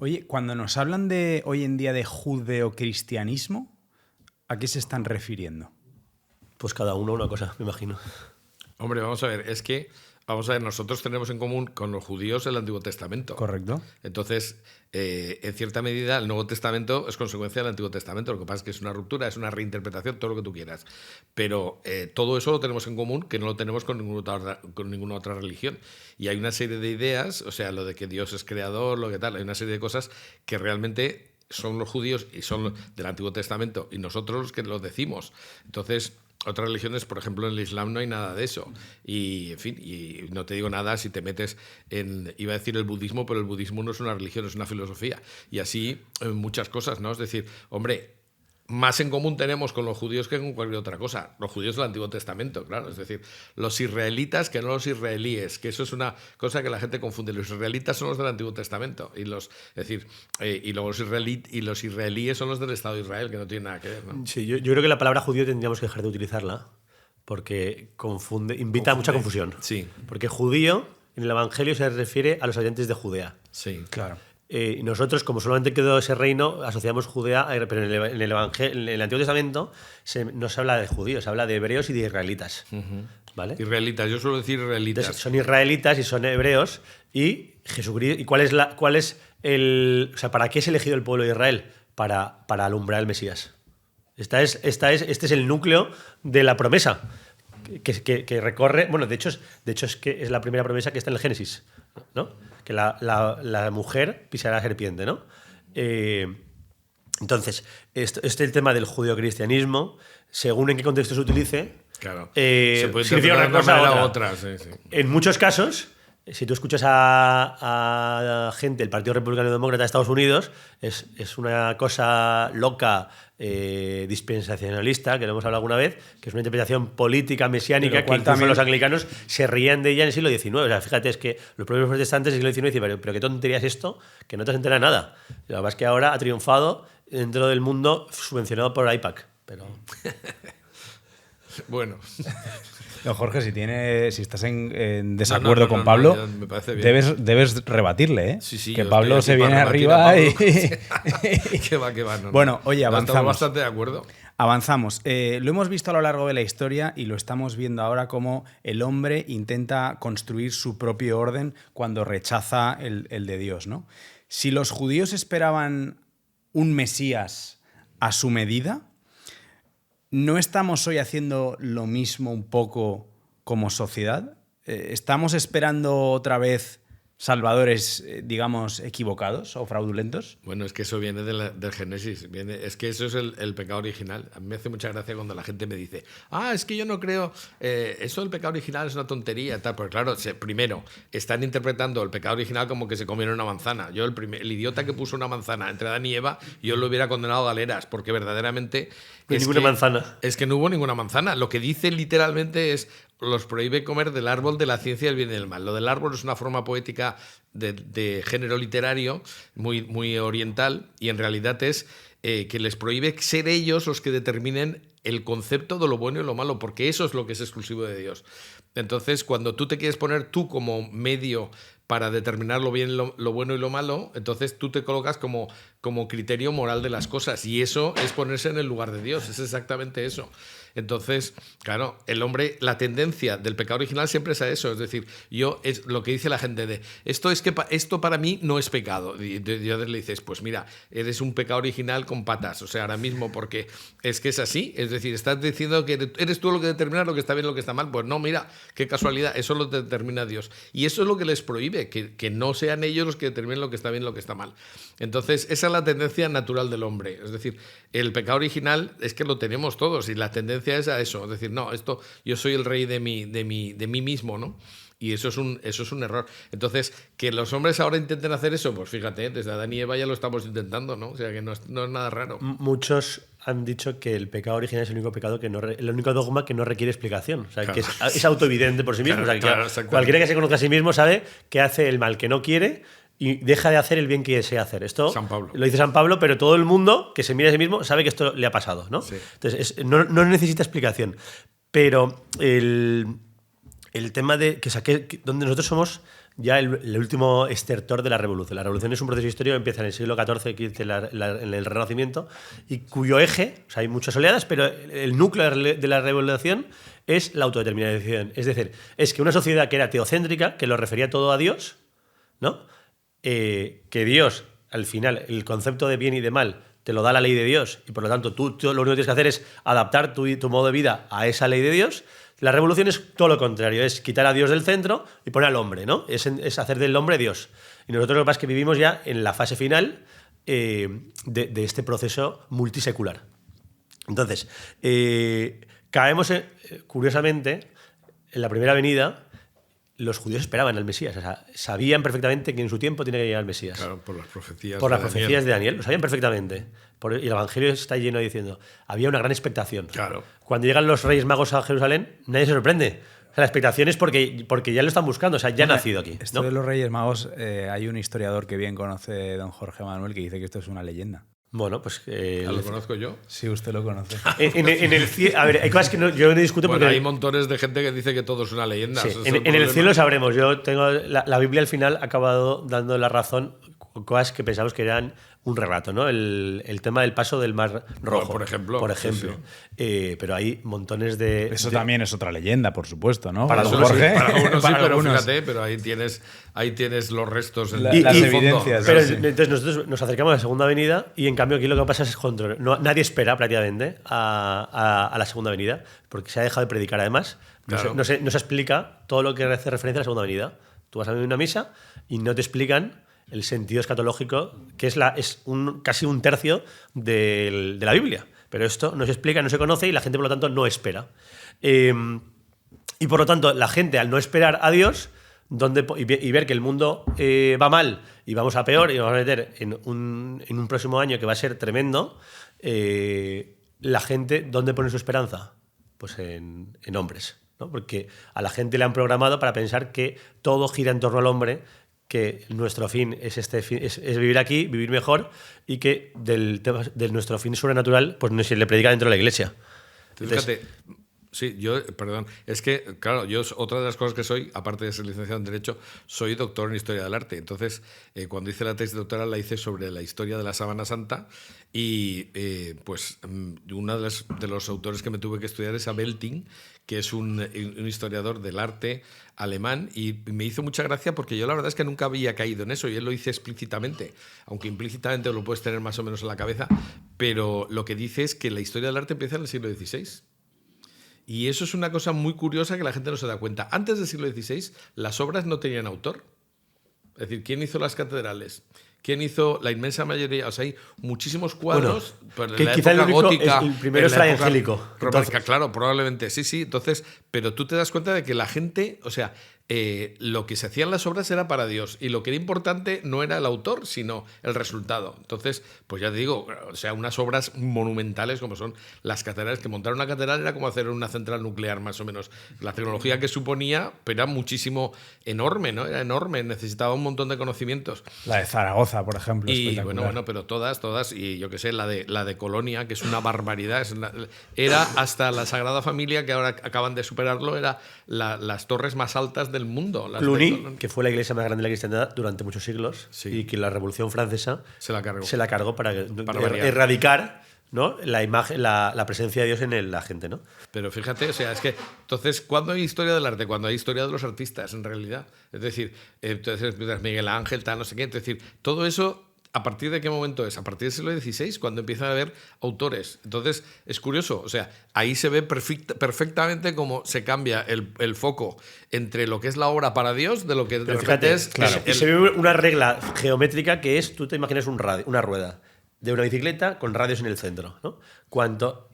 Oye, cuando nos hablan de hoy en día de judeocristianismo, ¿a qué se están refiriendo? Pues cada uno una cosa, me imagino. Hombre, vamos a ver, nosotros tenemos en común con los judíos el Antiguo Testamento. Correcto. Entonces, en cierta medida, el Nuevo Testamento es consecuencia del Antiguo Testamento. Lo que pasa es que es una ruptura, es una reinterpretación, todo lo que tú quieras. Pero todo eso lo tenemos en común, que no lo tenemos con ninguna otra religión. Y hay una serie de ideas, o sea, lo de que Dios es creador, lo que tal, hay una serie de cosas que realmente son los judíos y son del Antiguo Testamento, y nosotros los que lo decimos. Entonces, otras religiones, por ejemplo, en el Islam no hay nada de eso. Y, en fin, y no te digo nada si te metes en, iba a decir el budismo, pero el budismo no es una religión, es una filosofía. Y así muchas cosas, ¿no? Es decir, hombre, más en común tenemos con los judíos que con cualquier otra cosa. Los judíos del Antiguo Testamento, claro. Es decir, los israelitas que no los israelíes, que eso es una cosa que la gente confunde. Los israelitas son los del Antiguo Testamento. Y los israelíes son los del Estado de Israel, que no tienen nada que ver, ¿no? Sí, yo creo que la palabra judío tendríamos que dejar de utilizarla porque invita a mucha confusión. Sí. Porque judío en el Evangelio se refiere a los habitantes de Judea. Sí, Claro. Y nosotros, como solamente quedó ese reino, asociamos Judea, pero en el Antiguo Testamento no se habla de judíos, se habla de hebreos y de israelitas. ¿Vale? Israelitas, yo suelo decir israelitas. Entonces, son israelitas y son hebreos. Y Jesucristo, ¿y cuál es el, o sea, para qué es elegido el pueblo de Israel? Para alumbrar el Mesías. Este es el núcleo de la promesa que recorre. Bueno, de hecho es que es la primera promesa que está en el Génesis, ¿no? Que la mujer pisará a la serpiente, ¿no? Entonces, el tema del judeocristianismo, según en qué contexto se utilice, Claro. Se puede significa interpretar una cosa de una u manera otra. u otra, sí. En muchos casos, si tú escuchas a gente del Partido Republicano Demócrata de Estados Unidos, es una cosa loca, dispensacionalista, que lo hemos hablado alguna vez, que es una interpretación política mesiánica que incluso los anglicanos se rían de ella en el siglo XIX. O sea, fíjate, es que los propios protestantes del siglo XIX dicen, pero qué tontería es esto, que no te has enterado de nada. La verdad es que ahora ha triunfado dentro del mundo subvencionado por AIPAC. Pero... Bueno. No, Jorge, si estás en desacuerdo con Pablo, me parece bien. debes rebatirle, ¿eh? Sí, que Pablo se viene arriba y... Que va. No, bueno, oye, avanzamos. Estamos bastante de acuerdo. Avanzamos. Lo hemos visto a lo largo de la historia y lo estamos viendo ahora como el hombre intenta construir su propio orden cuando rechaza el de Dios, ¿no? Si los judíos esperaban un Mesías a su medida, ¿no estamos hoy haciendo lo mismo un poco como sociedad? ¿Estamos esperando otra vez salvadores, digamos, equivocados o fraudulentos? Bueno, es que eso viene del Génesis. Es que eso es el pecado original. A mí me hace mucha gracia cuando la gente me dice, es que yo no creo, eso del pecado original es una tontería. Tal. Porque claro, primero, están interpretando el pecado original como que se comieron una manzana. Yo, el idiota que puso una manzana entre Adán y Eva, yo lo hubiera condenado a galeras, porque verdaderamente... Es que no hubo ninguna manzana. Lo que dice literalmente es... los prohíbe comer del árbol de la ciencia del bien y del mal. Lo del árbol es una forma poética de género literario muy, muy oriental, y en realidad es que les prohíbe ser ellos los que determinen el concepto de lo bueno y lo malo, porque eso es lo que es exclusivo de Dios. Entonces, cuando tú te quieres poner tú como medio para determinar lo bien, lo bueno y lo malo, entonces tú te colocas como criterio moral de las cosas, y eso es ponerse en el lugar de Dios, es exactamente eso. Entonces, claro, el hombre, la tendencia del pecado original siempre es a eso, es decir, es lo que dice la gente de esto para mí no es pecado, y le dices, pues mira, eres un pecado original con patas, o sea, ahora mismo, porque es que es así, es decir, estás diciendo que eres tú lo que determina lo que está bien y lo que está mal. Pues no, mira, qué casualidad, eso lo determina Dios, y eso es lo que les prohíbe, que no sean ellos los que determinen lo que está bien y lo que está mal. Entonces, esa es la tendencia natural del hombre, es decir, el pecado original es que lo tenemos todos, y la tendencia es a eso, es decir, no, yo soy el rey de mí mismo, ¿no? Y eso es un error. Entonces, que los hombres ahora intenten hacer eso, pues fíjate, desde Adán y Eva ya lo estamos intentando, ¿no? O sea, que no es nada raro. Muchos han dicho que el pecado original es el único pecado el único dogma que no requiere explicación. O sea, claro, que es autoevidente por sí mismo. Claro, o sea, cualquiera que se conozca a sí mismo sabe que hace el mal que no quiere y deja de hacer el bien que desea hacer. Esto San Pablo. Lo dice San Pablo, pero todo el mundo que se mira a sí mismo sabe que esto le ha pasado, ¿no? Sí. Entonces, no necesita explicación. Pero el tema de donde nosotros somos ya el último estertor de la revolución. La revolución es un proceso histórico que empieza en el siglo XIV, XV, en el Renacimiento, y cuyo eje, o sea, hay muchas oleadas, pero el núcleo de la revolución es la autodeterminación. Es decir, es que una sociedad que era teocéntrica, que lo refería todo a Dios, ¿no? Que Dios, al final, el concepto de bien y de mal te lo da la ley de Dios, y por lo tanto tú lo único que tienes que hacer es adaptar tu modo de vida a esa ley de Dios. La revolución es todo lo contrario, es quitar a Dios del centro y poner al hombre, ¿no? Es hacer del hombre Dios. Y nosotros lo que pasa es que vivimos ya en la fase final de este proceso multisecular. Entonces, caemos, curiosamente, en la primera venida. Los judíos esperaban al Mesías, o sea, sabían perfectamente que en su tiempo tiene que llegar el Mesías. Claro, por las profecías. Por las profecías de Daniel, lo sabían perfectamente. Y el Evangelio está lleno diciendo, había una gran expectación. Claro. Cuando llegan los Reyes Magos a Jerusalén, nadie se sorprende. O sea, la expectación es porque ya lo están buscando, o sea, ya ha nacido aquí. Esto ¿no? de los Reyes Magos, hay un historiador que bien conoce, don Jorge Manuel, que dice que esto es una leyenda. Bueno, pues... ¿Lo conozco yo? Sí, usted lo conoce. A ver, hay cosas que yo no discuto Bueno, porque... hay montones de gente que dice que todo es una leyenda. Sí, Ese es en el problema. cielo sabremos. Yo tengo la Biblia al final ha acabado dando la razón con cosas que pensamos que eran un relato, ¿no? El tema del paso del Mar Rojo. Por ejemplo. Por ejemplo. Sí. Pero hay montones de... Eso también es otra leyenda, por supuesto, ¿no? Para Don algunos Jorge. Sí, para algunos sí, Para pero algunos. fíjate, pero ahí tienes los restos. En Las el fondo. evidencias. Pero Sí. entonces nosotros nos acercamos a la segunda avenida y en cambio aquí lo que pasa es control. Nadie espera prácticamente a la segunda avenida porque se ha dejado de predicar además. Claro. No se explica todo lo que hace referencia a la segunda avenida. Tú vas a una misa y no te explican el sentido escatológico, que es casi un tercio de la Biblia. Pero esto no se explica, no se conoce y la gente, por lo tanto, no espera. Y por lo tanto, la gente, al no esperar a Dios y ver que el mundo va mal y vamos a peor y nos vamos a meter en un próximo año que va a ser tremendo, la gente, ¿dónde pone su esperanza? Pues en hombres, ¿no? Porque a la gente le han programado para pensar que todo gira en torno al hombre, que nuestro fin es vivir aquí, vivir mejor, y que de nuestro fin sobrenatural pues no se le predica dentro de la iglesia. Fíjate, sí, perdón, es que, claro, otra de las cosas que soy, aparte de ser licenciado en Derecho, soy doctor en Historia del Arte. Entonces, cuando hice la tesis doctoral la hice sobre la historia de la Sábana Santa y pues uno de los autores que me tuve que estudiar es Belting, que es un historiador del arte alemán, y me hizo mucha gracia porque yo la verdad es que nunca había caído en eso y él lo dice explícitamente, aunque implícitamente lo puedes tener más o menos en la cabeza, pero lo que dice es que la historia del arte empieza en el siglo XVI. Y eso es una cosa muy curiosa que la gente no se da cuenta. Antes del siglo XVI, las obras no tenían autor. Es decir, ¿quién hizo las catedrales? ¿Quién hizo la inmensa mayoría? O sea, hay muchísimos cuadros. Bueno, en la quizá época el único gótica, el primero es en la Fray época Angélico. románica, claro, probablemente. Sí. Entonces, pero tú te das cuenta de que la gente, o sea, lo que se hacían las obras era para Dios y lo que era importante no era el autor, sino el resultado. Entonces, pues ya te digo, o sea, unas obras monumentales como son las catedrales, que montar una catedral era como hacer una central nuclear más o menos. La tecnología que suponía, pero era muchísimo enorme, ¿no? Era enorme, necesitaba un montón de conocimientos. La de Zaragoza, por ejemplo. Y espectacular. bueno, pero todas, y yo qué sé, la de Colonia, que es una barbaridad. Era hasta la Sagrada Familia, que ahora acaban de superarlo, era las torres más altas del mundo. Cluny, que fue la iglesia más grande de la cristiandad durante muchos siglos, Sí. y que la Revolución Francesa Se la cargó. para variar. erradicar, ¿no? la imagen, la presencia de Dios en la gente, ¿no? Pero fíjate, o sea, es que entonces, ¿cuándo hay historia del arte? Cuando hay historia de los artistas, en realidad. Es decir, entonces Miguel Ángel, tal, no sé qué. Es decir, todo eso, ¿a partir de qué momento es? A partir del siglo XVI, cuando empiezan a haber autores. Entonces, es curioso, o sea, ahí se ve perfectamente cómo se cambia el foco entre lo que es la obra para Dios de lo que de Pero repente fíjate, es... claro, se ve una regla geométrica que es, tú te imaginas una rueda de una bicicleta con radios en el centro, ¿no?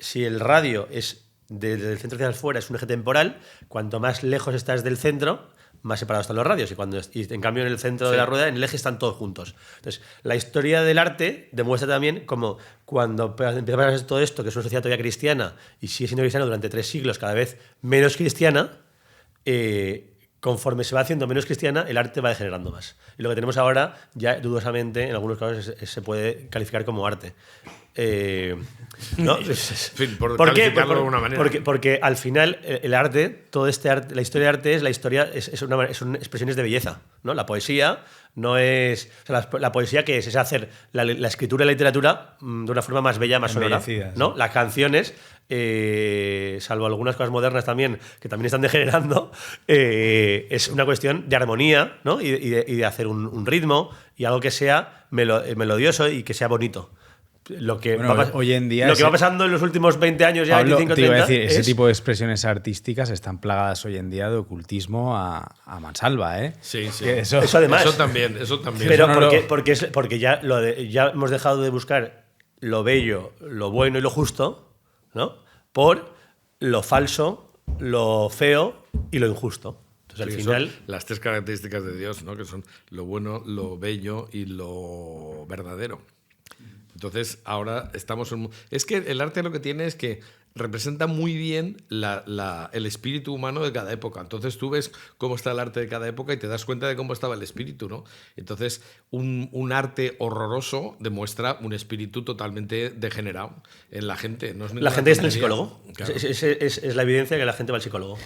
Si el radio es desde el centro hacia afuera, es un eje temporal, cuanto más lejos estás del centro, más separados están los radios. Y en cambio en el centro de la rueda, en el eje, están todos juntos. Entonces, la historia del arte demuestra también como cuando empieza a pasar todo esto, que es una sociedad todavía cristiana y sigue siendo cristiana durante 3 siglos, cada vez menos cristiana, conforme se va haciendo menos cristiana, el arte va degenerando más. Y lo que tenemos ahora, ya dudosamente, en algunos casos se puede calificar como arte. ¿no? En fin, por ¿Por qué? calificarlo de alguna manera. Porque al final el arte, todo este arte, la historia de arte es la historia, son expresiones de belleza, ¿no? La poesía no es, o sea, la poesía que es hacer la escritura y la literatura de una forma más bella, más sonora, ¿no? Las canciones, salvo algunas cosas modernas también que también están degenerando, es una cuestión de armonía, ¿no? y de hacer un ritmo y algo que sea melodioso y que sea bonito. Lo que, hoy en día lo que va pasando en los últimos 20 años, ya Pablo, 25, te iba 30, a decir, ese tipo de expresiones artísticas están plagadas hoy en día de ocultismo a mansalva, ¿eh? Sí, sí. Eso además. Eso también. Pero Eso no porque ya hemos dejado de buscar lo bello, lo bueno y lo justo, ¿no? Por lo falso, lo feo y lo injusto. Entonces, al final, son las 3 características de Dios, ¿no? Que son lo bueno, lo bello y lo verdadero. Entonces, ahora estamos en... Es que el arte lo que tiene es que representa muy bien el espíritu humano de cada época. Entonces tú ves cómo está el arte de cada época y te das cuenta de cómo estaba el espíritu, ¿no? Entonces, un arte horroroso demuestra un espíritu totalmente degenerado en la gente. No es la gente está en el tontería. psicólogo. Claro. Es la evidencia que la gente va al psicólogo.